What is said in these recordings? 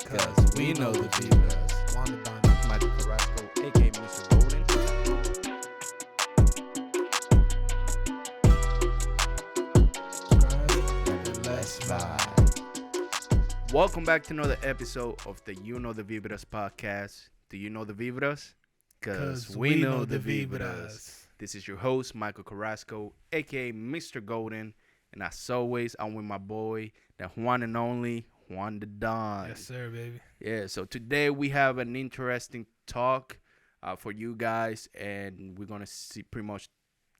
Cause we know the Vibras. Wanda Don, Michael Carrasco, aka Mr. Golden. let's vibe. Welcome back to another episode of the You Know the Vibras podcast. Do you know the Vibras? Cause we know the Vibras. This is your host, Michael Carrasco, aka Mr. Golden. And as always, I'm with my boy, the one and only Juan the Don. Yes, sir, baby. Yeah, so today we have an interesting talk for you guys, and we're going to see pretty much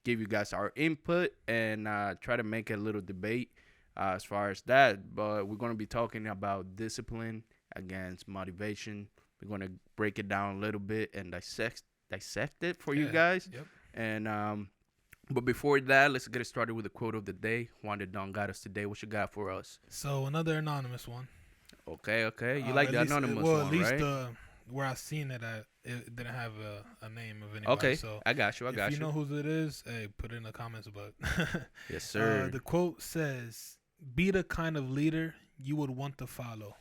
give you guys our input and try to make a little debate as far as that. But we're going to be talking about discipline against motivation. We're going to break it down a little bit and dissect it for you guys. Yep. And but before that, let's get started with the quote of the day. Juan the Don got us today. What you got for us? So another anonymous one. Okay. You like the anonymous one, at least right? Where I seen it at, it didn't have a name of anybody. Okay, so I got you. if you know who it is, hey, put it in the comments. But yes, sir. The quote says, "Be the kind of leader you would want to follow."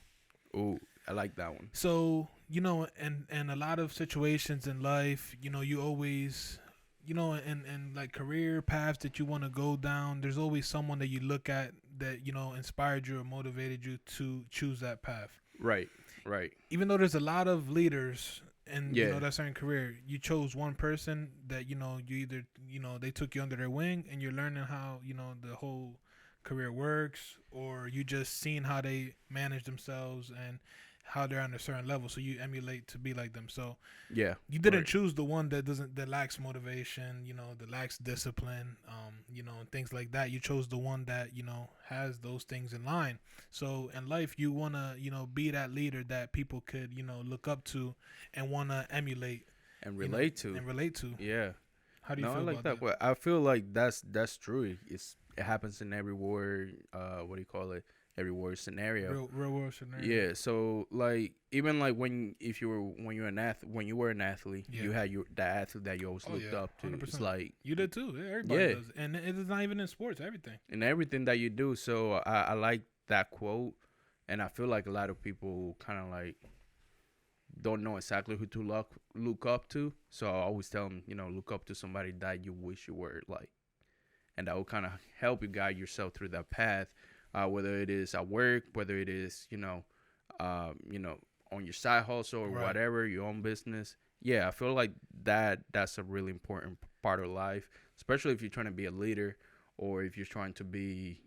Ooh, I like that one. So in a lot of situations in life, you always, in like career paths that you want to go down, there's always someone that you look at that inspired you or motivated you to choose that path. Right. Even though there's a lot of leaders in that certain career, you chose one person that you either they took you under their wing and you're learning how the whole career works, or you just seen how they manage themselves and how they're on a certain level, so you emulate to be like them. So yeah, you didn't choose the one that lacks motivation, that lacks discipline, and things like that. You chose the one that has those things in line. So in life, you wanna be that leader that people could look up to and wanna emulate and relate to. Yeah. How do you feel I like about that? Well, I feel like that's true. It happens in every word. What do you call it? Every word scenario. Real world scenario. Yeah. So like even like when you were an athlete, you had the athlete that you always looked up to. 100%. It's like you did too. Yeah, everybody does. And it's not even in sports. Everything. In everything that you do. So I like that quote, and I feel like a lot of people kind of like don't know exactly who to look up to. So I always tell them, look up to somebody that you wish you were like, and that will kind of help you guide yourself through that path. Whether it is at work, whether it is, on your side hustle or whatever, your own business. Yeah, I feel like that's a really important part of life, especially if you're trying to be a leader or if you're trying to be,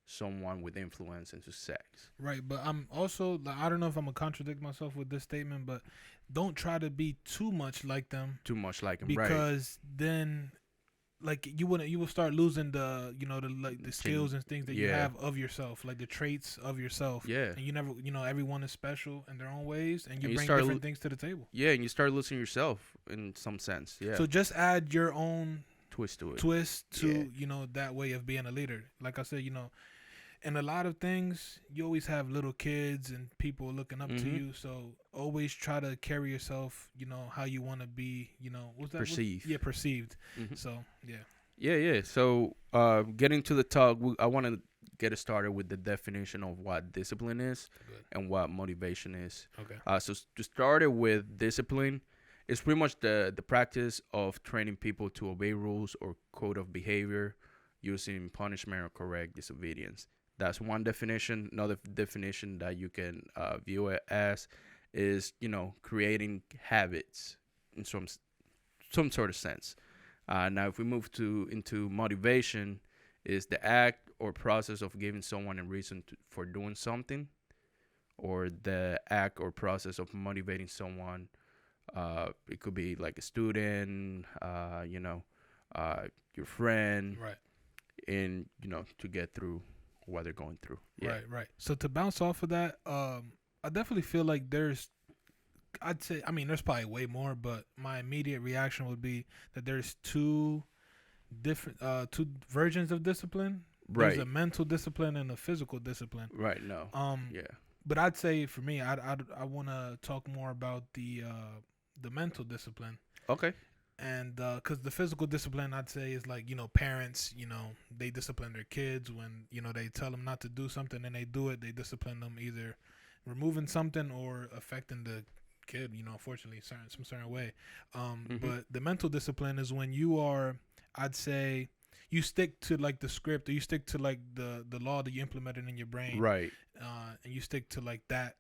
someone with influence and success. Right, but I'm also, I don't know if I'm going to contradict myself with this statement, but don't try to be too much like them. Because then like you will start losing the the skills and things that you have of yourself, like the traits of yourself. Yeah. And you never everyone is special in their own ways, and you bring different things to the table. Yeah, and you start losing yourself in some sense. Yeah. So just add your own twist to that way of being a leader. Like I said, in a lot of things, you always have little kids and people looking up to you. So always try to carry yourself, how you want to be, what's that? Perceived. Perceived. Mm-hmm. So, yeah. Yeah. So getting to the talk, I want to get it started with the definition of what discipline is and what motivation is. Okay. So to start it with discipline, it's pretty much the practice of training people to obey rules or code of behavior using punishment or correct disobedience. That's one definition. Another definition that you can view it as is, creating habits in some sort of sense. Now, if we move into motivation, is the act or process of giving someone a reason for doing something, or the act or process of motivating someone. It could be like a student, your friend, right, and to get through what they're going through. Yeah. Right. So to bounce off of that, I definitely feel like there's probably way more, but my immediate reaction would be that there's two versions of discipline. Right. There's a mental discipline and a physical discipline. Right. No. Yeah. But I'd say for me, I want to talk more about the mental discipline. Okay. And because the physical discipline, I'd say, is like, parents, they discipline their kids when, they tell them not to do something and they do it. They discipline them either removing something or affecting the kid, unfortunately, some certain way. But the mental discipline is when you are, I'd say, you stick to like the script, or you stick to like the law that you implemented in your brain, right? And you stick to like that,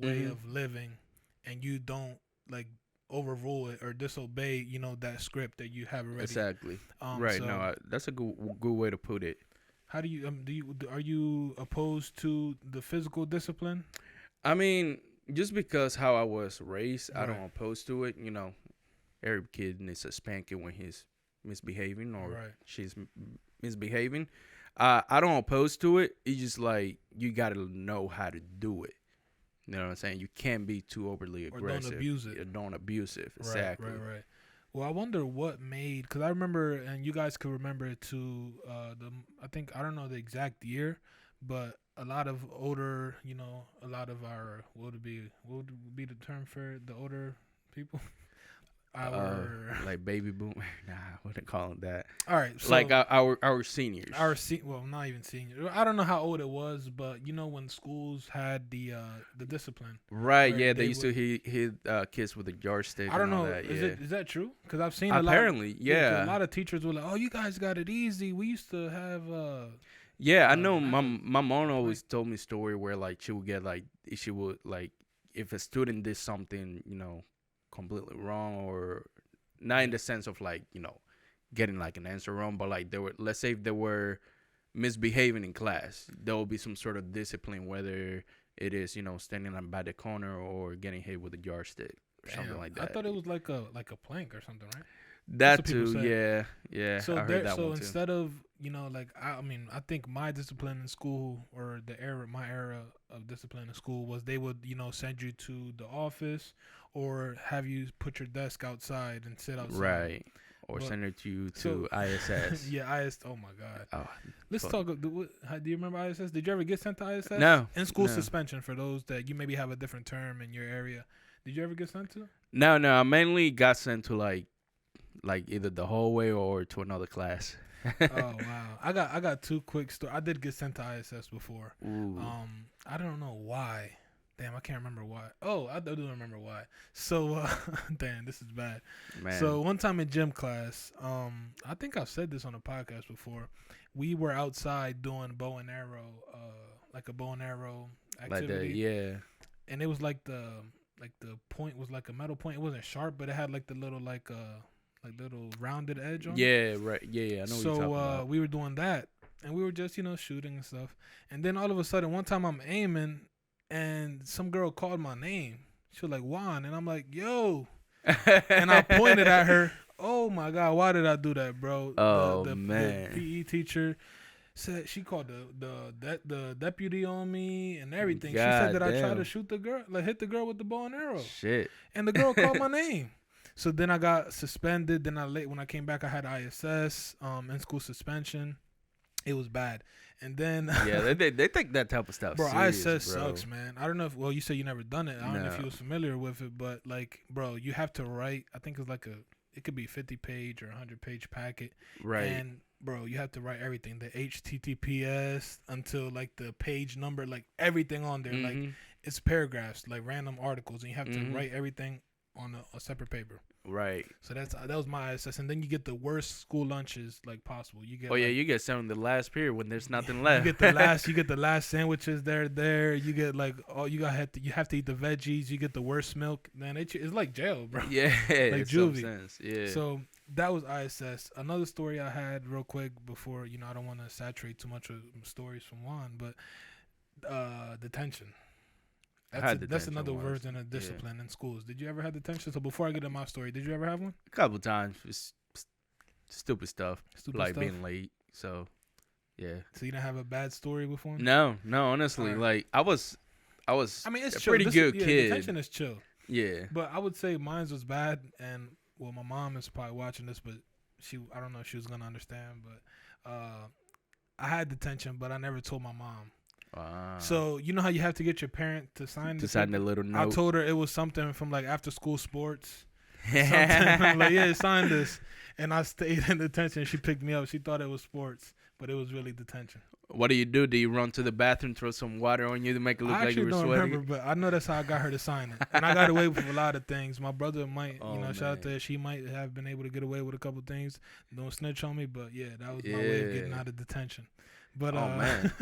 way of living, and you don't like overrule it or disobey, that script that you have already. Exactly. Right. So No, that's a good way to put it. how do you are you opposed to the physical discipline? I mean, just because how I was raised, I Right. don't oppose to it. Every kid needs a spanking when he's misbehaving or Right. she's misbehaving. I don't oppose to it. It's just like you gotta know how to do it. You know what I'm saying? You can't be too overly aggressive. Or don't abuse it. Or don't abuse it. Exactly. Right. Well, I wonder what made, because I remember, and you guys could remember it too. I don't know the exact year, but a lot of older, a lot of our what would be the term for the older people? Like baby boom. Nah, I wouldn't call it that. All right, so like our seniors. Well, not even seniors. I don't know how old it was, but when schools had the discipline. Right. Yeah, they used to hit kids with a yardstick. I don't know. That, Is that true? Because I've seen apparently, a lot of teachers were like, "Oh, you guys got it easy. We used to have." Yeah, I know. My mom always told me a story where like she would get like she would like if a student did something completely wrong, or not in the sense of like getting like an answer wrong, but like let's say if they were misbehaving in class, there will be some sort of discipline, whether it is standing by the corner or getting hit with a yardstick or something like that. I thought it was like a plank or something, right? That too, yeah. So I heard that one too. Instead of I think my discipline in school, or my era of discipline in school, was they would send you to the office or have you put your desk outside and sit outside, right? Or send it to ISS. Yeah, ISS. Oh my God. Oh, let's talk. Do you remember ISS? Did you ever get sent to ISS? No. In school suspension, for those that you maybe have a different term in your area. Did you ever get sent to? No. I mainly got sent to like either the hallway or to another class. Oh wow! I got two quick stories. I did get sent to ISS before. Ooh. I don't know why. Damn, I can't remember why. Oh, I do remember why. So, damn, this is bad. Man. So one time in gym class, I think I've said this on a podcast before. We were outside doing bow and arrow, like a bow and arrow activity. Like that, yeah. And it was like the point was like a metal point. It wasn't sharp, but it had like the little little rounded edge on it. Yeah, right. Yeah. I know what you're talking about. So we were doing that, and we were just shooting and stuff. And then all of a sudden, one time I'm aiming, and some girl called my name. She was like, Juan, and I'm like, yo. And I pointed at her. Oh my God, why did I do that, bro? Oh, The man. PE teacher said she called the deputy on me and everything. God she said that damn. I tried to shoot the girl, hit the girl with the bow and arrow. Shit. And the girl called my name. So then I got suspended. Then when I came back, I had ISS, in school suspension. It was bad. And then yeah, they take that type of stuff. Bro, serious, ISS bro. sucks, man. I don't know if you said you never done it. I don't know if you was familiar with it, but like, bro, you have to write. I think it's like it could be 50-page or 100-page packet. Right. And bro, you have to write everything, the HTTPS until like the page number, like everything on there. Mm-hmm. Like it's paragraphs, like random articles, and you have to write everything on a separate paper. Right. So that was my ISS, and then you get the worst school lunches like possible. You get you get some in the last period when there's nothing left. You get the last sandwiches there. You get like you have to eat the veggies. You get the worst milk. Man, it's like jail, bro. Yeah, like juvie. Sense. Yeah. So that was ISS. Another story I had real quick before I don't want to saturate too much with stories from Juan, but detention. That's another version of discipline in schools. Did you ever have detention? So before I get to my story, did you ever have one? A couple times. It's stupid stuff. Being late. So, yeah. So you didn't have a bad story before? No. Honestly, right. like I was. I mean, it's a chill. pretty good kid. Detention is chill. Yeah. But I would say mine was bad, and my mom is probably watching this, but I don't know if she was gonna understand. But I had detention, but I never told my mom. Wow. So you know how you have to get your parent to sign the little note. I told her it was something from like after school sports. I'm like, yeah, sign this, and I stayed in detention. She picked me up. She thought it was sports, but it was really detention. What do? Do you run to the bathroom, throw some water on you to make it look I like you actually were don't sweating? remember, but I know that's how I got her to sign it. And I got away with a lot of things. My brother might, Oh, shout out to man. her. She might have been able to get away with a couple things. Don't snitch on me, but yeah, that was my way of getting Yeah. out of detention. But Oh, man.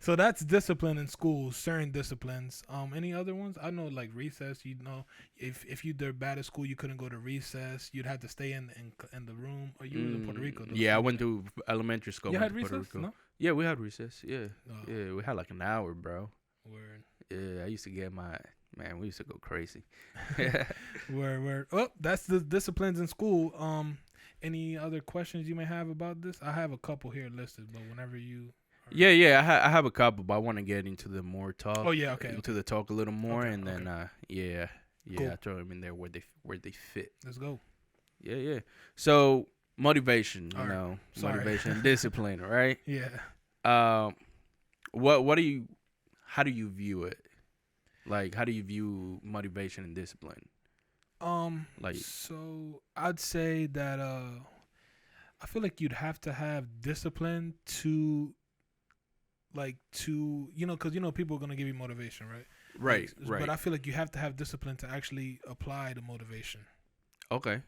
so that's discipline in school, certain disciplines. Any other ones? I know like recess. If you did bad at school, you couldn't go to recess. You'd have to stay in the room. Or you was in Puerto Rico, though. Yeah, So I went to elementary school. you Went had to Puerto recess? Rico. No. Yeah, we had recess. Yeah. Oh, Yeah, we had like an hour, bro. word. Yeah, I used to get my man. We used to go crazy. Word. Oh, that's the disciplines in school. Any other questions you may have about this? I have a couple here listed, but whenever you. Yeah. I have a couple, but I want to get into the more talk. Oh yeah, okay. Into the talk a little more, Okay, and then yeah, Cool. I throw them in there where they fit. Let's go. Yeah. So motivation, All right. Sorry. motivation, and discipline, right? Yeah. What do you? How do you view it? Like, how do you view motivation and discipline? Like, So I'd say that I feel like you'd have to have discipline to because people are gonna give you motivation, right? right. But I feel like you have to have discipline to actually apply the motivation. Okay.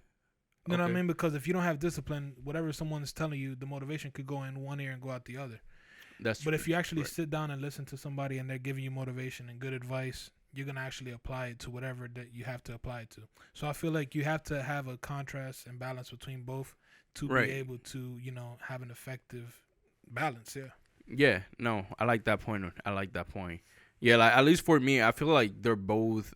You know what I mean? Because if you don't have discipline, whatever someone is telling you, the motivation could go in one ear and go out the other. But But if you actually sit down and listen to somebody and they're giving you motivation and good advice, you're going to actually apply it to whatever that you have to apply it to. So I feel like you have to have a contrast and balance between both to Right. be able to, have an effective balance. Yeah. Yeah, no, I like that point. Yeah, like at least for me, I feel like they're both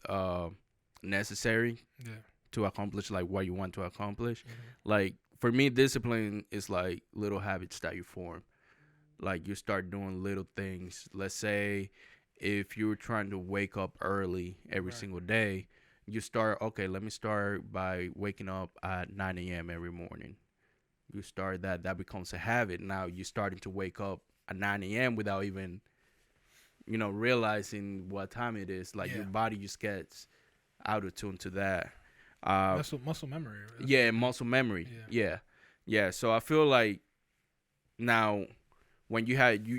necessary Yeah. to accomplish like what you want to accomplish. Mm-hmm. Like for me, discipline is like little habits that you form. Like you start doing little things. Let's say if you're trying to wake up early every Right. single day, you start, okay, let me start by waking up at 9 a.m. every morning. You start that becomes a habit. Now you're starting to wake up at 9 a.m. without even, realizing what time it is. Like your body just gets out of tune to that. Muscle memory. Right? Yeah, muscle memory. Yeah. So I feel like now when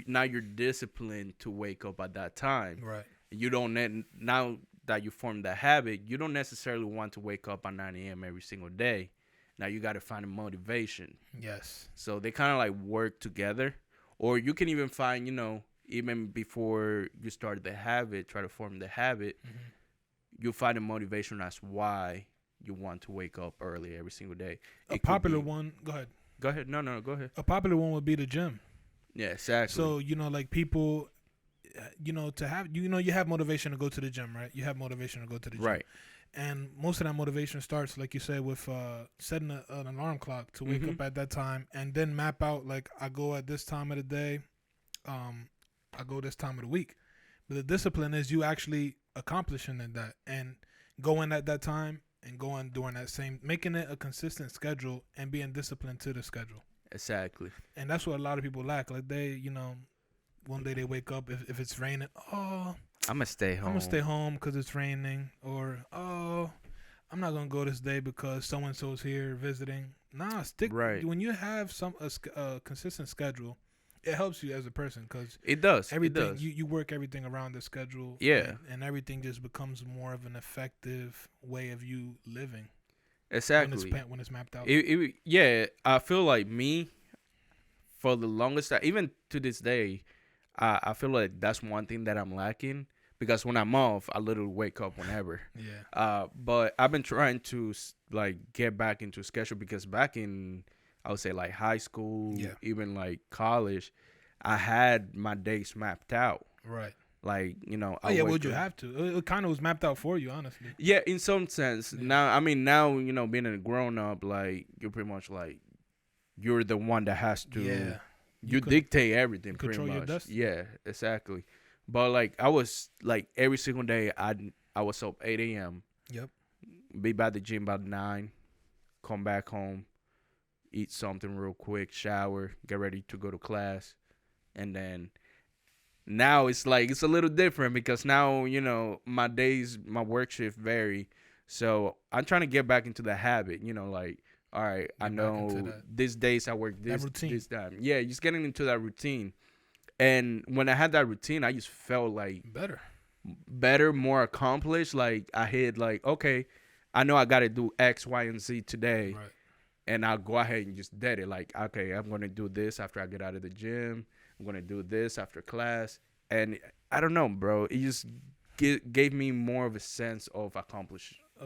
now you're disciplined to wake up at that time. Right. You don't now that you form that habit, you don't necessarily want to wake up at 9 a.m. every single day. Now you got to find a motivation. Yes. So they kind of like work together, or you can even find, even before you start the habit, try to form the habit, you'll find a motivation as why you want to wake up early every single day. A popular one. Go ahead. Go ahead. No, go ahead. A popular one would be the gym. Yeah, exactly. So, like people, to have, you have motivation to go to the gym, right? You have motivation to go to the gym. Right. And most of that motivation starts, like you said, with setting an alarm clock to wake up at that time and then map out, like, I go at this time of the day, I go this time of the week. But the discipline is you actually accomplishing that and going at that time and going during that same, making it a consistent schedule and being disciplined to the schedule. Exactly. And that's what a lot of people lack. Like they, one day they wake up, if it's raining, I'm going to stay home. I'm going to stay home because it's raining. Or, I'm not going to go this day because so-and-so's here visiting. Nah, stick. Right. When you have a consistent schedule, it helps you as a person because it does. Everything, it does. You work everything around the schedule. Yeah. And everything just becomes more of an effective way of you living. Exactly. When it's mapped out. Yeah, I feel like me, for the longest time, even to this day, I feel like that's one thing that I'm lacking because when I'm off, I literally wake up whenever. Yeah. But I've been trying to like get back into schedule because back in, I would say like high school, even like college, I had my days mapped out. Right. Like, would you have to? It kind of was mapped out for you, honestly. Yeah, in some sense. Yeah. Now, being a grown up, like, you're pretty much like, you're the one that has to, you dictate everything pretty much. Control your destiny. Yeah, exactly. But like, I was like, every single day, I was up 8 a.m. Yep. Be by the gym by 9, come back home, eat something real quick, shower, get ready to go to class, and then now it's like it's a little different because now my work shift vary, so I'm trying to get back into the habit. Like, all right, I know these days I work this time. Yeah, just getting into that routine, And when I had that routine, I just felt like better, more accomplished. Like I hit like, okay, I know I got to do X, Y, and Z today. Right. And I'll go ahead and just did it. Like, okay, I'm going to do this after I get out of the gym. I'm going to do this after class. And I don't know, bro. It just gave me more of a sense of a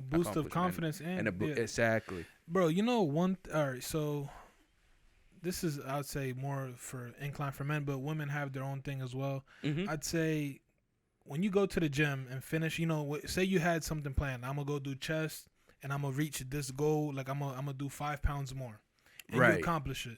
boost of confidence. Exactly. Bro, you know, all right, so this is, I'd say, more for incline for men, but women have their own thing as well. Mm-hmm. I'd say when you go to the gym and finish, you know, say you had something planned. I'm going to go do chest. And I'm gonna reach this goal. Like I'm gonna do 5 pounds more, and you accomplish it.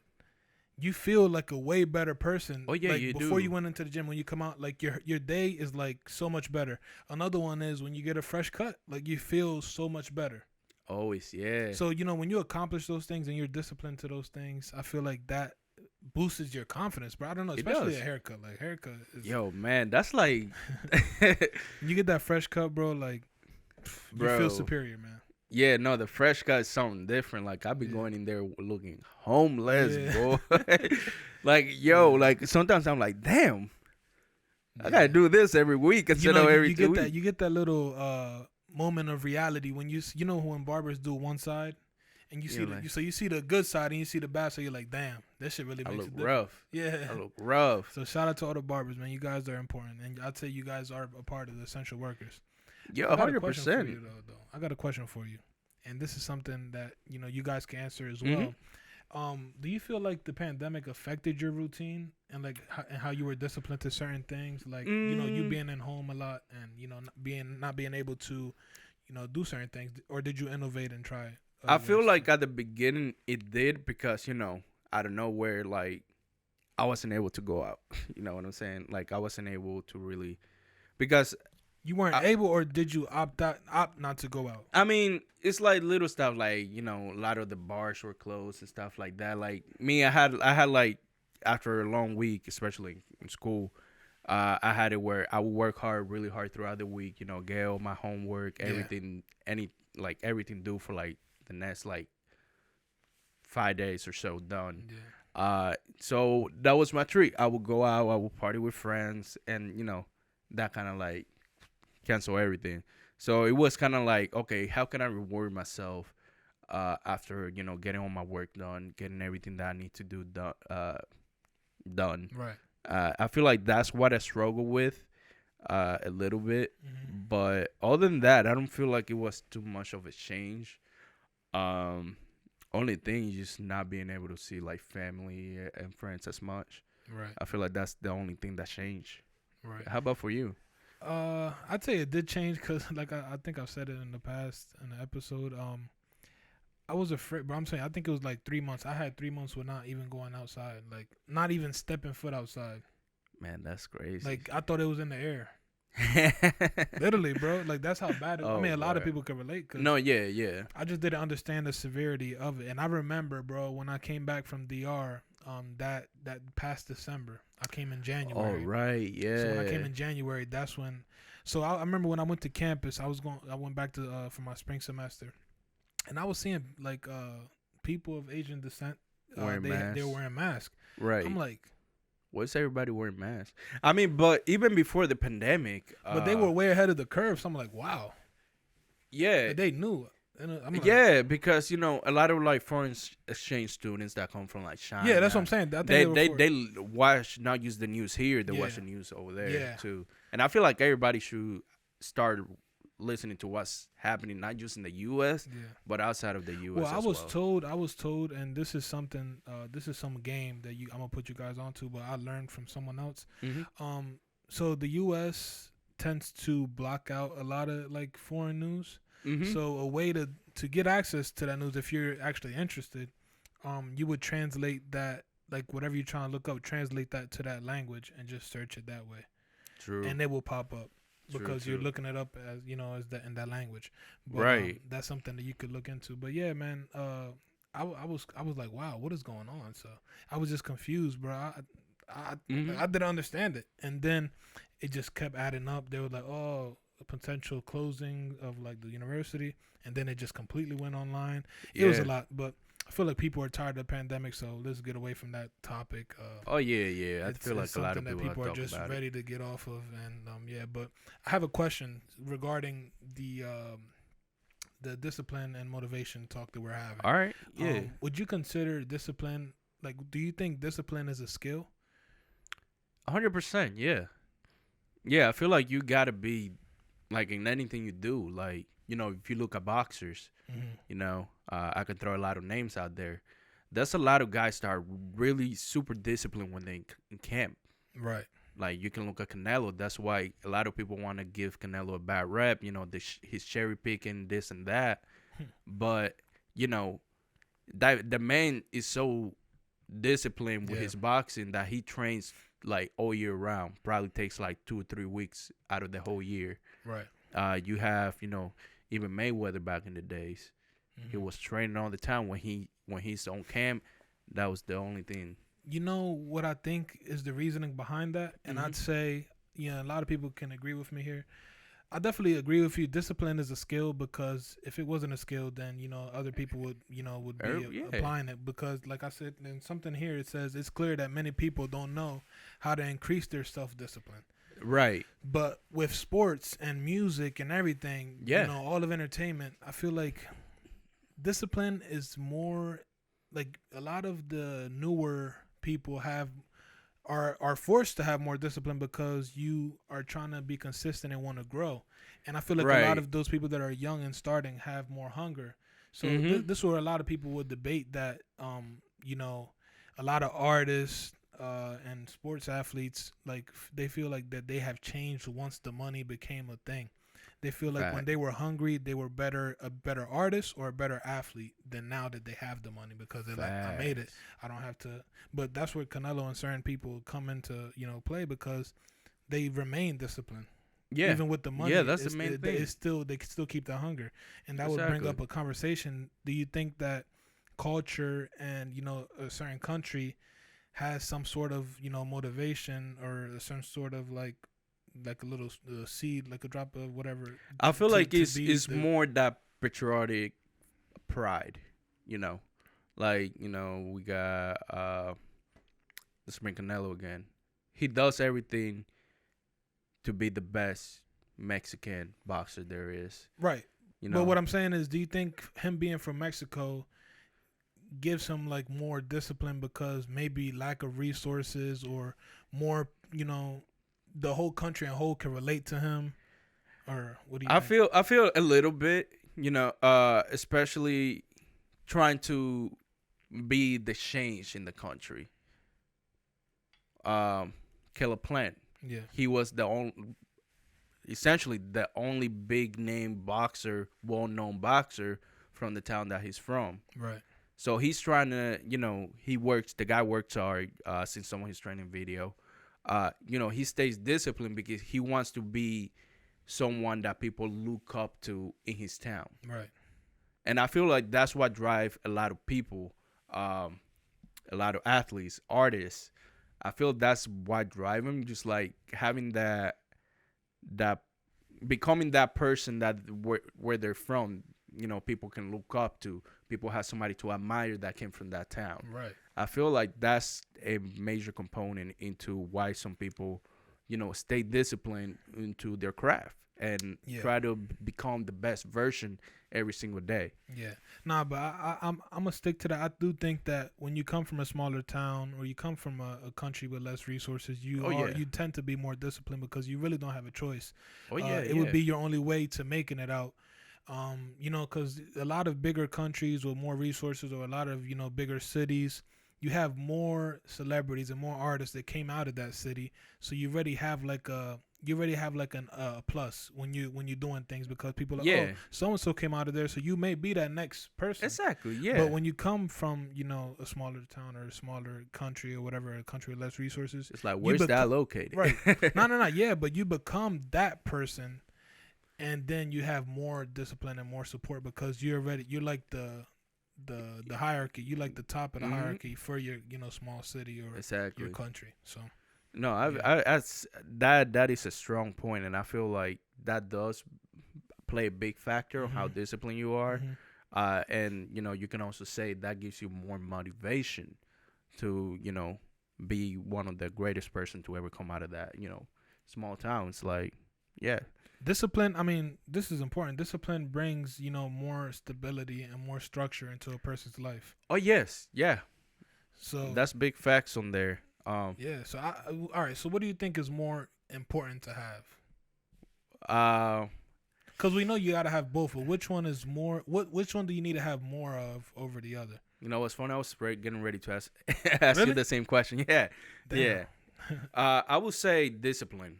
You feel like a way better person. Oh yeah, like you do. Before you went into the gym, when you come out, like your day is like so much better. Another one is when you get a fresh cut, like you feel so much better. Always, yeah. So you know when you accomplish those things and you're disciplined to those things, I feel like that boosts your confidence. But I don't know, especially a haircut. Like haircut is, yo man, that's like you get that fresh cut, bro. Like you feel superior, man. Yeah, no, the fresh cut is something different. Like, I be going in there looking homeless, bro. Like, yo, like, sometimes I'm like, damn, I got to do this every week instead of every 2 weeks. You get that little moment of reality when you know when barbers do one side and you see so you see the good side and you see the bad, so you're like, damn, that shit really makes it different. Rough. Yeah. I look rough. So shout out to all the barbers, man. You guys are important. And I'd say you guys are a part of the essential workers. Yeah, 100%. I got a question for you, and this is something that you guys can answer as well. Do you feel like the pandemic affected your routine and like how you were disciplined to certain things, like you being in home a lot and not being able to do certain things, or did you innovate and try? I feel like at the beginning it did because out of nowhere, like I wasn't able to go out. You know what I'm saying? Like I wasn't able to really because. You weren't able, or did you opt not to go out? I mean, it's like little stuff, like a lot of the bars were closed and stuff like that. Like me, I had like after a long week, especially in school, I had it where I would work really hard throughout the week. Get all my homework, everything, everything due for like the next like 5 days or so done. Yeah. So that was my treat. I would go out, I would party with friends, and that kind of like. Cancel everything. So it was kind of like, okay, how can I reward myself after getting all my work done, getting everything that I need to do done. Right. I feel like that's what I struggle with a little bit, but other than that, I don't feel like it was too much of a change. Only thing is just not being able to see like family and friends as much. Right. I feel like that's the only thing that changed. Right. How about for you? I'd say it did change because, like, I think I've said it in the past in the episode. I was afraid, but I'm saying I think it was like 3 months. I had 3 months with not even going outside, like not even stepping foot outside. Man, that's crazy. Like I thought it was in the air. Literally, bro. Like that's how bad it. I mean, a lot of people can relate. No, yeah. I just didn't understand the severity of it, and I remember, bro, when I came back from DR, that past December. I came in January. Oh, right, yeah. So when I came in January, that's when. So I remember when I went to campus, I went back to for my spring semester, and I was seeing like people of Asian descent. They were wearing masks. Right. I'm like, what's everybody wearing masks? I mean, but even before the pandemic, but they were way ahead of the curve. So I'm like, wow. Yeah. They knew. Yeah, because a lot of like foreign exchange students that come from like China. Yeah, that's what I'm saying. I think they watch, not use the news here. They watch the news over there too. And I feel like everybody should start listening to what's happening, not just in the U.S. But outside of the U.S. Well, I was told, and this is something. This is some game that I'm gonna put you guys onto, but I learned from someone else. So the U.S. tends to block out a lot of like foreign news. So a way to get access to that news, if you're actually interested, you would translate that, like whatever you're trying to look up, translate that to that language and just search it that way. True. And it will pop up because you're looking it up as in that language. But, right. That's something that you could look into. But yeah, man, I was like, wow, what is going on? So I was just confused, bro. I didn't understand it, and then it just kept adding up. They were like, oh, a potential closing of like the university, and then it just completely went online. It was a lot, but I feel like people are tired of the pandemic, so let's get away from that topic. Oh yeah. I feel like it's a lot something of that people people are are just talking about ready it. to get off of, and yeah. But I have a question regarding the discipline and motivation talk that we're having. All right. Yeah. Would you consider discipline like? Do you think discipline is a skill? 100%. Yeah. Yeah. I feel like you gotta be like in anything you do. Like if you look at boxers, Mm-hmm. I can throw a lot of names out there. There's a lot of guys that are really super disciplined when they in camp. Right. Like you can look at Canelo. That's why a lot of people want to give Canelo a bad rep. He's cherry picking this and that. But you know that the man is so disciplined with Yeah. his boxing that he trains like all year round. Probably takes like 2 or 3 weeks out of the whole year. Right. You have even Mayweather back in the days. He Mm-hmm. was training all the time when he's on camp. That was the only thing. You know what I think is the reasoning behind that, and Mhm. I'd say a lot of people can agree with me here. I definitely agree with you. Discipline is a skill because if it wasn't a skill, then other people would be Yeah. applying it. Because like I said, in something here it says it's clear that many people don't know how to increase their self discipline. Right. But with sports and music and everything, Yeah. all of entertainment, I feel like discipline is more like a lot of the newer people are forced to have more discipline because you are trying to be consistent and want to grow. And I feel like a lot Right. of those people that are young and starting have more hunger. So Mhm. this is where a lot of people would debate that a lot of artists and sports athletes like they feel like that they have changed once the money became a thing. They feel like when Fact. they were hungry, they were a better artist or a better athlete than now that they have the money because they're like, I made it. Facts. I don't have to. But that's where Canelo and certain people come into play because they remain disciplined. Yeah. Even with the money, Yeah, that's the main thing. it's still they can still keep the hunger, and that would bring Exactly. up a conversation. Do you think that culture and a certain country has some sort of motivation or some sort of like a little seed, like a drop of whatever? I feel like to it's be it's the more that patriotic pride, like we got let's bring Canelo again. He does everything to be the best Mexican boxer there is. right. You But know, what I'm saying is, do you think him being from Mexico gives him like more discipline because maybe lack of resources or more, the whole country and whole can relate to him, or what do you think? I feel a little bit, especially trying to be the change in the country. Caleb Plant, Yeah. he was essentially the only big name boxer, well known boxer from the town that he's from. Right. So he's trying to, the guy works hard, since someone he's training video. He stays disciplined because he wants to be someone that people look up to in his town. Right. And I feel like that's what drives a lot of people, a lot of athletes, artists. I feel that's what drive them, just like having that becoming that person that where they're from, people can look up to. People have somebody to admire that came from that town. Right. I feel like that's a major component into why some people, stay disciplined into their craft and Yeah. try to become the best version every single day. Yeah. Nah, but I'm gonna stick to that. I do think that when you come from a smaller town or you come from a country with less resources, you tend to be more disciplined because you really don't have a choice. Oh yeah, It would be your only way to making it out. Because a lot of bigger countries with more resources or a lot of bigger cities, you have more celebrities and more artists that came out of that city, so you already have like an plus when you're doing things because people are like, Yeah. oh, so and so came out of there, so you may be that next person. Exactly. Yeah. But when you come from a smaller town or a smaller country or whatever, a country with less resources, it's like, where's that located? right? No, yeah, but you become that person, and then you have more discipline and more support because you're like the hierarchy. You like the top of the Mhm. hierarchy for your small city or Exactly. your country. So No, Yeah. that is a strong point, and I feel like that does play a big factor on how Mhm. disciplined you are. Mhm. And you can also say that gives you more motivation to be one of the greatest person to ever come out of that small town. It's like, yeah. Discipline, I mean, this is important. Discipline brings, more stability and more structure into a person's life. Oh yes, yeah. So That's big facts on there. yeah. So all right. So what do you think is more important to have? Uh, Because we know you gotta have both, but which one is more? Which one do you need to have more of over the other? what's funny? I was getting ready to ask Really? you the same question. Yeah, Damn. yeah. I would say discipline,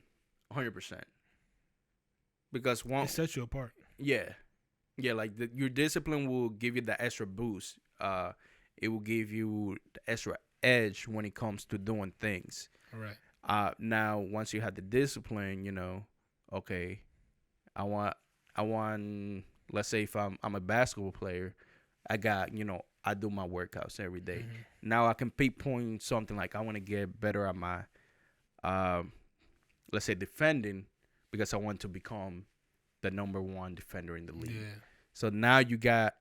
100%. Because It sets you apart. yeah, yeah. Like your discipline will give you the extra boost. It will give you the extra edge when it comes to doing things. All right. Now once you have the discipline, okay, I want. Let's say if I'm a basketball player, I got I do my workouts every day. Mm-hmm. Now I can pinpoint something like I want to get better at my, let's say defending, because I want to become the number one defender in the league. Yeah. So now you got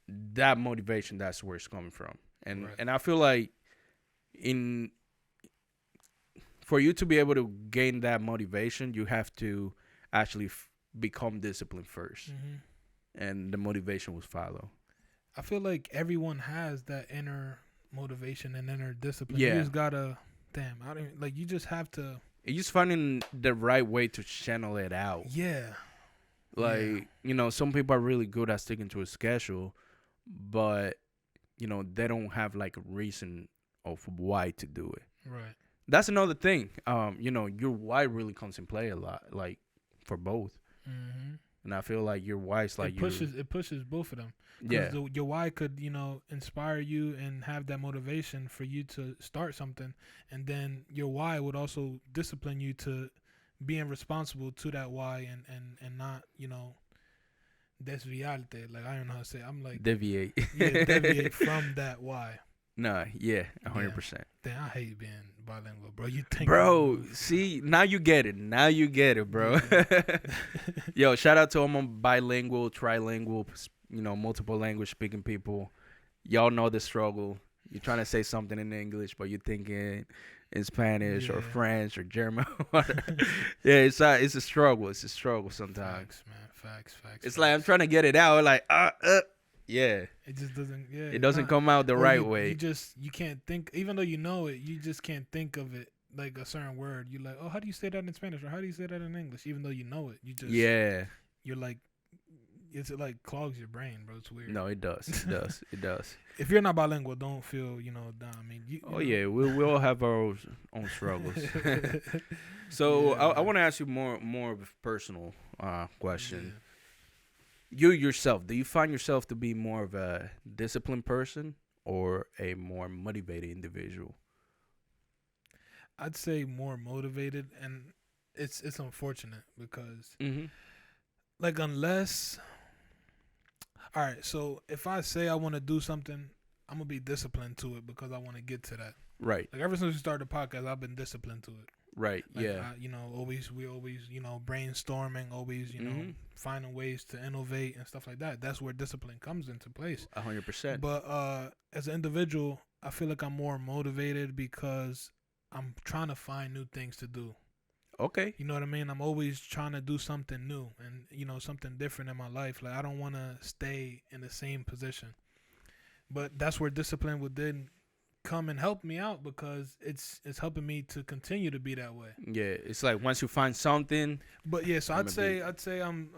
that motivation. That's where it's coming from, and Right. and I feel like for you to be able to gain that motivation, you have to actually become disciplined first, and the motivation will follow. I feel like everyone has that inner motivation and inner discipline. Yeah. You just gotta, damn, I don't like. You just have to. It's just finding the right way to channel it out. Yeah. Like, some people are really good at sticking to a schedule, but, they don't have like a reason of why to do it. Right. That's another thing. Your why really comes in play a lot, like for both. Mm-hmm. And I feel like your why is like it pushes both of them. yeah. Your why could, inspire you and have that motivation for you to start something, and then your why would also discipline you to being responsible to that why and not, desviarte. Like, I don't know how to say it. I'm like Deviate. yeah, deviate from that why. Nah, yeah, 100%. Damn, I hate being bilingual, bro. You think, Bro, see, now you get it. Now you get it, bro. Yo, shout out to all my bilingual, trilingual, multiple language speaking people. Y'all know the struggle. You're trying to say something in English, but you're thinking in Spanish or French or German. Yeah, it's a struggle. It's a struggle sometimes. Facts, man. Facts. It's like I'm trying to get it out. Like, yeah. It just doesn't. Yeah. It doesn't come out the right way. You can't think. Even though you know it, you just can't think of it like a certain word. You're like, oh, how do you say that in Spanish, or how do you say that in English? Even though you know it, you're like, it like clogs your brain, bro. It's weird. No, it does. It does. If you're not bilingual, don't feel down. I mean, yeah, we all have our own struggles. So yeah, I want to ask you more of a personal question. Yeah. You yourself, do you find yourself to be more of a disciplined person or a more motivated individual? I'd say more motivated, and it's unfortunate because, like, unless, all right, so if I say I want to do something, I'm gonna be disciplined to it because I want to get to that. Right. Like, ever since we started the podcast, I've been disciplined to it. Right. Like, yeah. We always, brainstorming, always, finding ways to innovate and stuff like that. That's where discipline comes into place. 100%. But as an individual, I feel like I'm more motivated because I'm trying to find new things to do. Okay. You know what I mean? I'm always trying to do something new and, something different in my life. Like, I don't want to stay in the same position. But that's where discipline would then come and help me out because it's helping me to continue to be that way. Yeah, it's like once you find something. But yeah, so I'd say I'm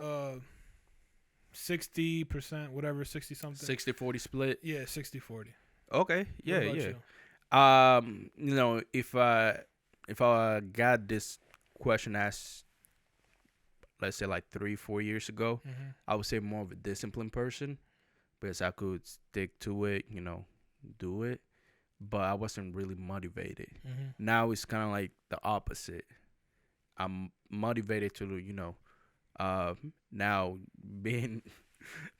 60%, whatever, 60 something. 60-40 split. Yeah, 60-40. Okay. Yeah, yeah. You? If I got this question asked, let's say like 3-4 years ago, I would say more of a disciplined person because I could stick to it, do it. But I wasn't really motivated. Now it's kind of like the opposite. I'm motivated to, now being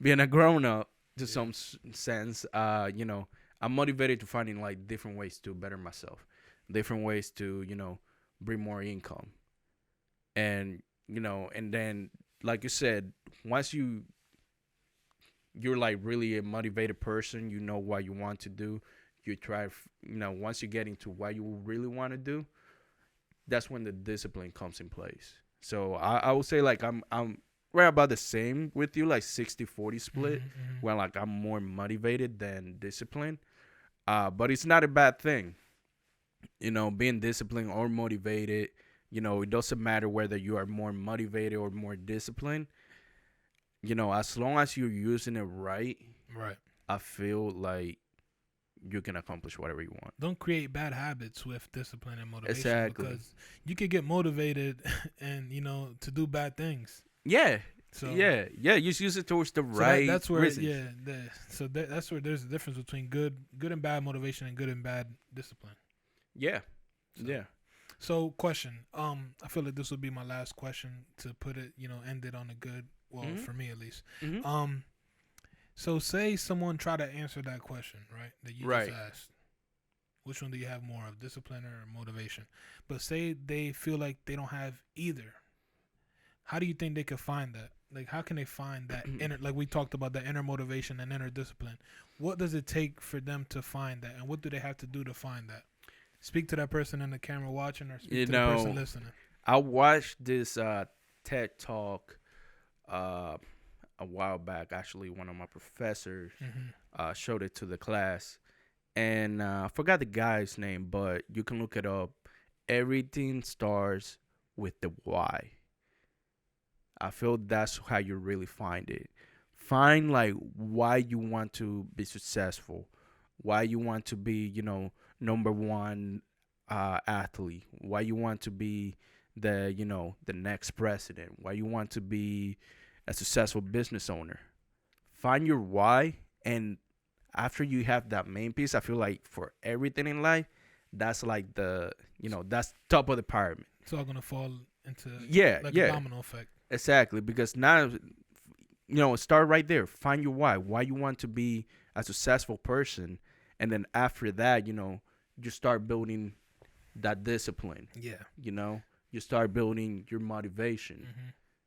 a grown up to some sense. I'm motivated to finding like different ways to better myself, different ways to bring more income, and and then like you said, once you you're like really a motivated person. You know what you want to do. You try, once you get into what you really want to do, that's when the discipline comes in place. So I would say like I'm right about the same with you, like 60-40 split, where like I'm more motivated than disciplined. But it's not a bad thing, being disciplined or motivated. It doesn't matter whether you are more motivated or more disciplined. As long as you're using it right, Right. I feel like you can accomplish whatever you want. Don't create bad habits with discipline and motivation. Exactly. Because you could get motivated and, to do bad things. Yeah. So yeah. Just use it towards the so right. that's where reasons. that's where there's a difference between good and bad motivation and good and bad discipline. Yeah. So, yeah. So question. I feel like this would be my last question to put it, end it on a good. Well, for me at least. So say someone try to answer that question, right? That you just asked. Which one do you have more of, discipline or motivation? But say they feel like they don't have either. How do you think they could find that? Like, how can they find that inner, like we talked about, the inner motivation and inner discipline? What does it take for them to find that? And what do they have to do to find that? Speak to that person in the camera watching, or speak to the person listening. I watched this TED Talk a while back. Actually, one of my professors showed it to the class. And I forgot the guy's name, but you can look it up. Everything starts with the why. I feel that's how you really find it. Find like why you want to be successful, why you want to be, number one athlete, why you want to be the next president, why you want to be a successful business owner. Find your why, and after you have that main piece, I feel like for everything in life, that's like that's top of the pyramid. It's all gonna fall into a domino effect. Exactly, because now, start right there. Find your why you want to be a successful person, and then after that, you start building that discipline. Yeah. You start building your motivation,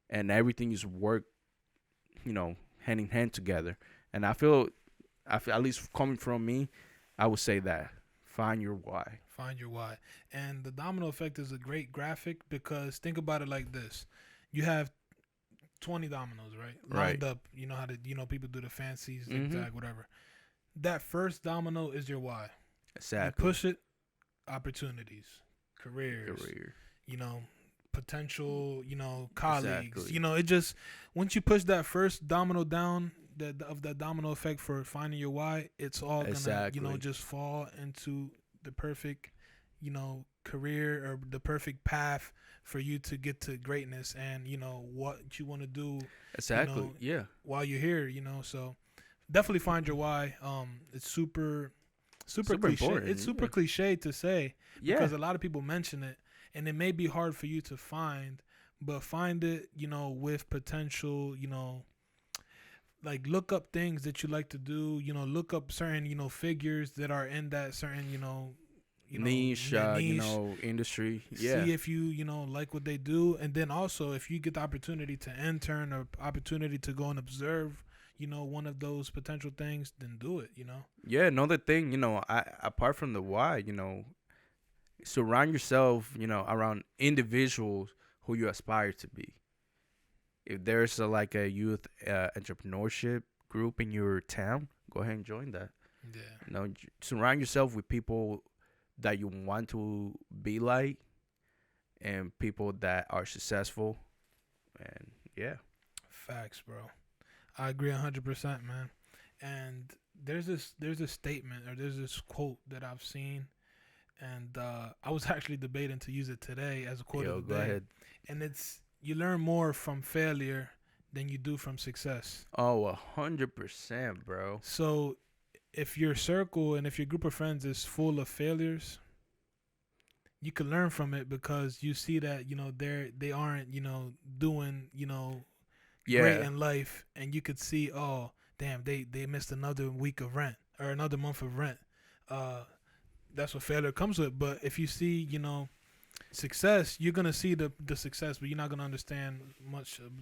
and everything is work, hand in hand together. And I feel at least coming from me, I would say that find your why. Find your why. And the domino effect is a great graphic, because think about it like this. You have 20 dominoes, right? Lined up. You know how to, people do the fancy zigzag, whatever. That first domino is your why. Exactly. You push it, opportunities, careers, potential, colleagues. Exactly. It just, once you push that first domino down, of that domino effect for finding your why, it's all gonna, just fall into the perfect, career, or the perfect path for you to get to greatness, and what you want to do. Exactly. While you're here, so definitely find your why. It's super cliche. Important. It's super cliche to say, because a lot of people mention it, and it may be hard for you to find, but find it, with potential, like look up things that you like to do, look up certain, figures that are in that certain, niche, industry. Yeah. See if you, like what they do. And then also, if you get the opportunity to intern or opportunity to go and observe, one of those potential things, then do it, Yeah, another thing, apart from the why, surround yourself, around individuals who you aspire to be. If there's like a youth entrepreneurship group in your town, go ahead and join that. Yeah. Surround yourself with people that you want to be like, and people that are successful. And yeah. Facts, bro. I agree 100%, man. And there's this statement, or there's this quote that I've seen, and I was actually debating to use it today as a quote of the day. Go ahead. And it's, you learn more from failure than you do from success. Oh, 100%, bro. So if your circle and if your group of friends is full of failures, you can learn from it, because you see that, they aren't, doing, great in life, and you could see, oh, damn, they missed another week of rent, or another month of rent. That's what failure comes with. But if you see, success, you're gonna see the success, but you're not gonna understand much of,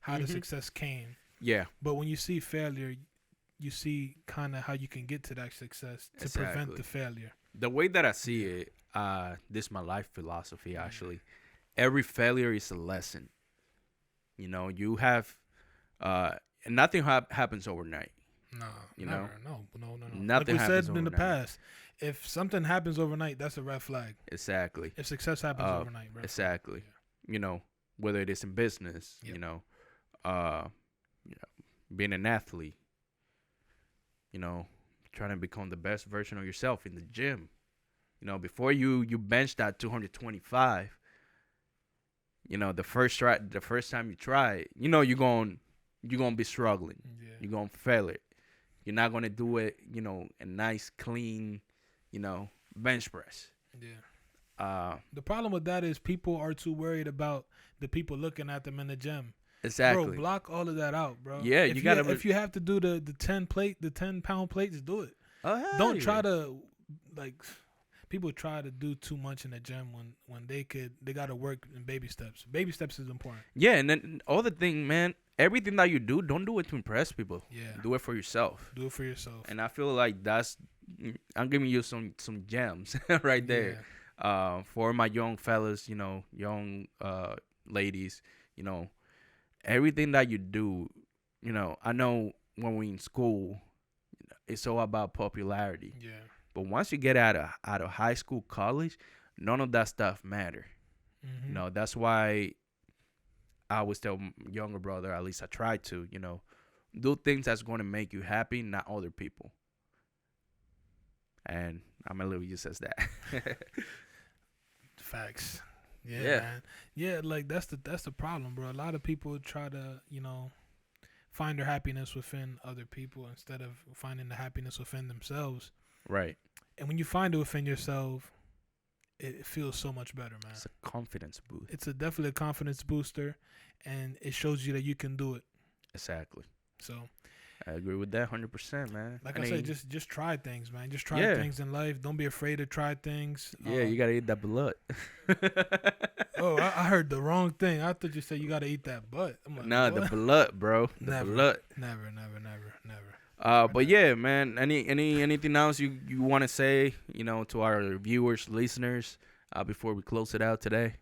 how the success came. Yeah. But when you see failure, you see kind of how you can get to that success to prevent the failure. The way that I see it, this is my life philosophy actually. Every failure is a lesson. You know, you have and nothing happens overnight. No, you never. know, No. nothing Like we happens said in the overnight. past, if something happens overnight, that's a red flag. Exactly. If success happens overnight, red exactly. flag. You know, whether it is in business, Yep. you know, being an athlete, you know, trying to become the best version of yourself in the gym. You know, before you bench that 225, you know, the first time you try it, you know, you're going to be struggling. Yeah. You're going to fail it. You're not going to do it, you know, a nice, clean, you know, bench press. Yeah. The problem with that is people are too worried about the people looking at them in the gym. Exactly. Bro, block all of that out, bro. Yeah, if you have to do the 10-pound plates, do it. Don't try to like. People try to do too much in the gym when they gotta work in baby steps. Baby steps is important. Yeah, and then all the thing, man. Everything that you do, don't do it to impress people. Yeah. Do it for yourself. Do it for yourself. And I feel like I'm giving you some gems right there. Yeah. For my young fellas, you know, young ladies, you know, everything that you do, you know, I know when we're in school, it's all about popularity. Yeah. But once you get out of high school, college, none of that stuff matter. Mm-hmm. You know, that's why I always tell my younger brother, at least I try to, you know, do things that's going to make you happy, not other people. And I'm a little use as that. Facts. Yeah, man. Yeah, like that's the problem, bro. A lot of people try to, you know, find their happiness within other people instead of finding the happiness within themselves. Right. And when you find it within yourself, it feels so much better, man. It's a confidence boost. It's definitely a confidence booster, and it shows you that you can do it. Exactly. So I agree with that 100%, man. Like I said, just try things, man. Just try things in life. Don't be afraid to try things. Yeah, you got to eat that blood. Oh, I heard the wrong thing. I thought you said you got to eat that butt. I'm like, nah, what? the blood, bro. The blood. Never. But yeah, man. Anything else you want to say, you know, to our viewers, listeners, before we close it out today?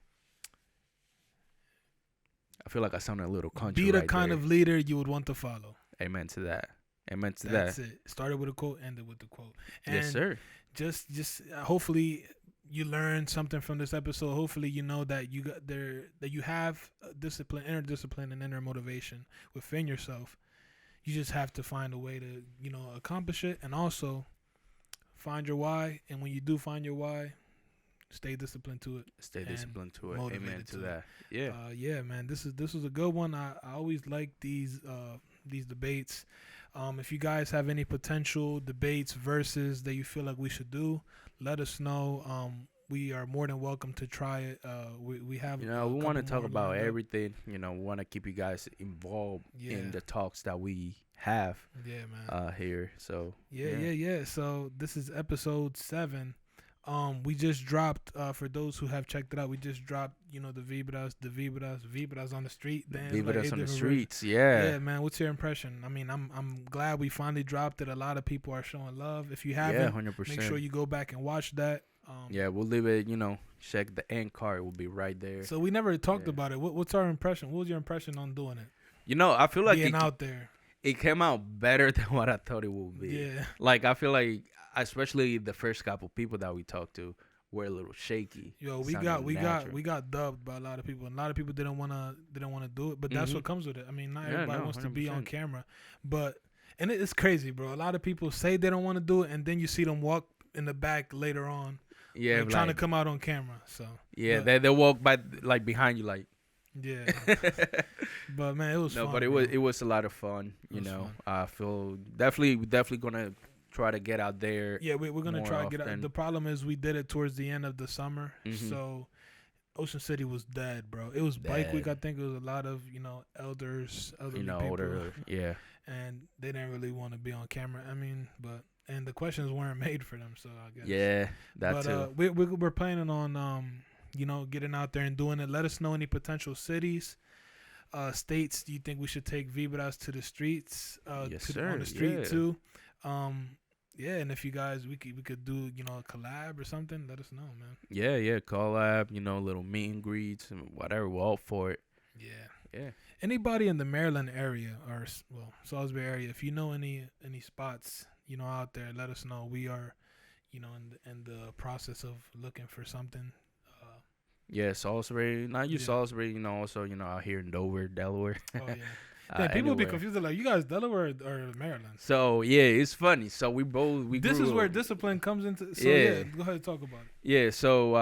I feel like I sound a little country. Be the kind of leader you would want to follow. Amen to that. That's it. Started with a quote, ended with the quote. And yes, sir. Just hopefully you learned something from this episode. Hopefully you know that you have discipline, inner discipline, and inner motivation within yourself. You just have to find a way to, you know, accomplish it, and also find your why. And when you do find your why, stay disciplined to it. Amen to that. Yeah. Yeah, man. This is a good one. I always like these debates. If you guys have any potential debates versus that you feel like we should do, let us know. We are more than welcome to try it. We have, you know, we want to talk about everything. You know, we want to keep you guys involved in the talks that we have. Yeah, man. Here. So yeah. So this is episode 7. We just dropped, for those who have checked it out, we just dropped, you know, the Vibras on the street. Vibras on the streets, yeah. Yeah, man, what's your impression? I mean, I'm glad we finally dropped it. A lot of people are showing love. If you haven't, 100%. make sure you go back and watch that. Yeah, we'll leave it, you know, check the end card. It will be right there. So we never talked about it. What's our impression? What was your impression on doing it? You know, I feel like being out there. It came out better than what I thought it would be. Yeah. Like, I feel like, especially the first couple people that we talked to were a little shaky. Yo, we got dubbed by a lot of people, and a lot of people didn't wanna do it. But that's what comes with it. I mean, not everybody wants to be on camera, and it's crazy, bro. A lot of people say they don't want to do it, and then you see them walk in the back later on. Yeah, like trying to come out on camera. So yeah, they walk by like behind you, like. Yeah. But man, it was fun. But it was a lot of fun. You know, fun. I feel definitely gonna try to get out there. Yeah, we're gonna try to get out. The problem is we did it towards the end of the summer, so Ocean City was dead, bro. It was bike week. I think it was a lot of, you know, elderly people, older, yeah, and they didn't really want to be on camera. I mean, and the questions weren't made for them, so I guess. Yeah, too. We're planning on you know, getting out there and doing it. Let us know any potential cities. states do you think we should take Vibras to the streets? Yes, sir. On the street too. Yeah, and if you guys, we could do, you know, a collab or something. Let us know, man. Yeah, collab. You know, little meet and greets and whatever. We're all for it. Yeah. Anybody in the Maryland area or Salisbury area, if you know any spots, you know, out there, let us know. We are, you know, in the process of looking for something. Yeah, Salisbury. Not just Salisbury. You know, also, you know, out here in Dover, Delaware. Oh yeah. People be confused. They're like, you guys Delaware or Maryland? So yeah, it's funny. So we This is where discipline comes into. So yeah, go ahead and talk about it. Yeah. So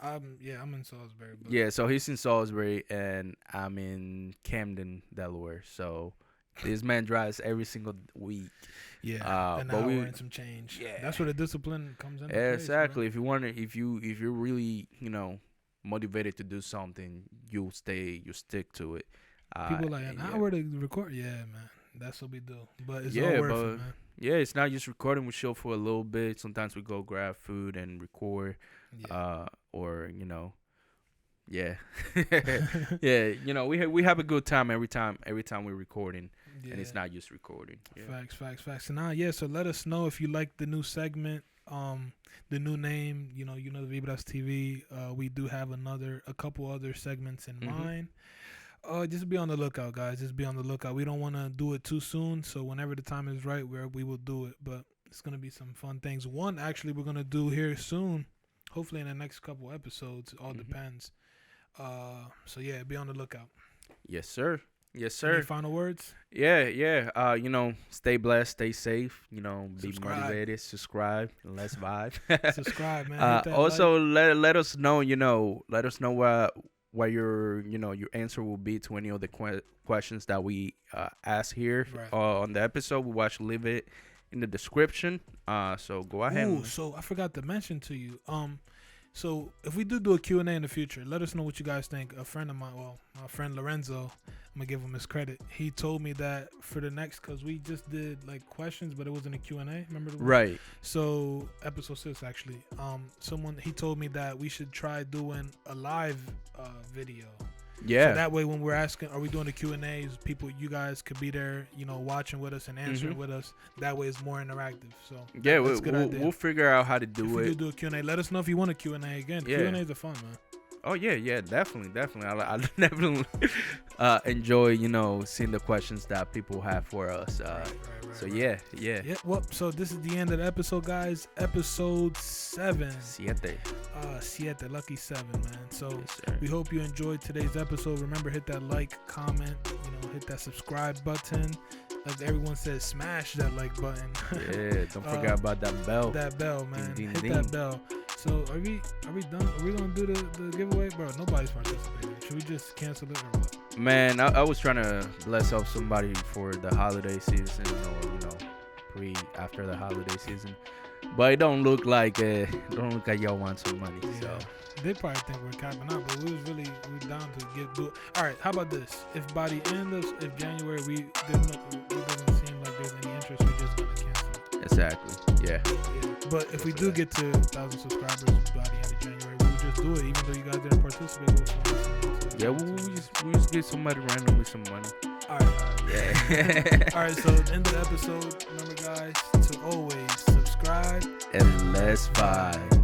I'm in Salisbury. But. Yeah. So he's in Salisbury and I'm in Camden, Delaware. So this man drives every single week. Yeah. An hour and some change. Yeah. That's where the discipline comes in. Yeah, exactly. If you're really, you know, motivated to do something, you stick to it. People like an hour to record. Yeah, man, that's what we do. But it's all worth it, man. Yeah, it's not just recording. We chill for a little bit. Sometimes we go grab food and record. Yeah. Or you know, yeah, yeah. You know, we have a good time every time we're recording, and it's not just recording. Yeah. Facts. And now, so let us know if you like the new segment. The new name, you know, the Vibras TV. We do have a couple other segments in mind. Just be on the lookout, guys. Just be on the lookout. We don't want to do it too soon, so whenever the time is right, we will do it. But it's gonna be some fun things. One, actually, we're gonna do here soon. Hopefully, in the next couple episodes. All depends. So yeah, be on the lookout. Yes, sir. Any final words? Yeah. You know, stay blessed, stay safe. You know, be motivated. Subscribe, and let's vibe. Subscribe, man. Also, let us know. You know, let us know what your answer will be to any of the questions that we ask here on the episode. We leave it in the description. So go ahead. Ooh, so I forgot to mention to you. So if we do a Q&A in the future, let us know what you guys think. A friend of mine, my friend Lorenzo, I'm gonna give him his credit. He told me that for the next, cause we just did like questions, but it wasn't a Q&A. Remember the one? Right. So episode 6 actually. He told me that we should try doing a live video. Yeah. So that way, when we're asking, are we doing the Q&As? You guys could be there, you know, watching with us and answering with us. That way, it's more interactive. So yeah, we'll figure out how to do it. If we do a Q&A, let us know if you want a Q&A again. Yeah. Q&As are fun, man. Oh yeah, definitely. I definitely enjoy, you know, seeing the questions that people have for us. So yeah. Well, so this is the end of the episode, guys. Episode 7. Siete, lucky 7, man. So we hope you enjoyed today's episode. Remember, hit that like, comment, you know, hit that subscribe button. Like everyone says, smash that like button. Yeah, don't forget about that bell. That bell, man. Ding, hit ding. that bell. So are we done? Are we gonna do the giveaway, bro? Nobody's participating. Should we just cancel it or what? Man, I was trying to bless up somebody for the holiday season, or after the holiday season, but it don't look like y'all want some money. Yeah. So they probably think we're capping out, but we're down to do it. All right, how about this? If by the end of January it doesn't seem like there's any interest, we're just gonna cancel it. Exactly. Yeah. But if we do get to 1,000 subscribers by the end of January, we'll just do it, even though you guys didn't participate. We'll just give somebody randomly some money. All right. Yeah. All right. So end of the episode. Remember, guys, to always subscribe and let's vibe.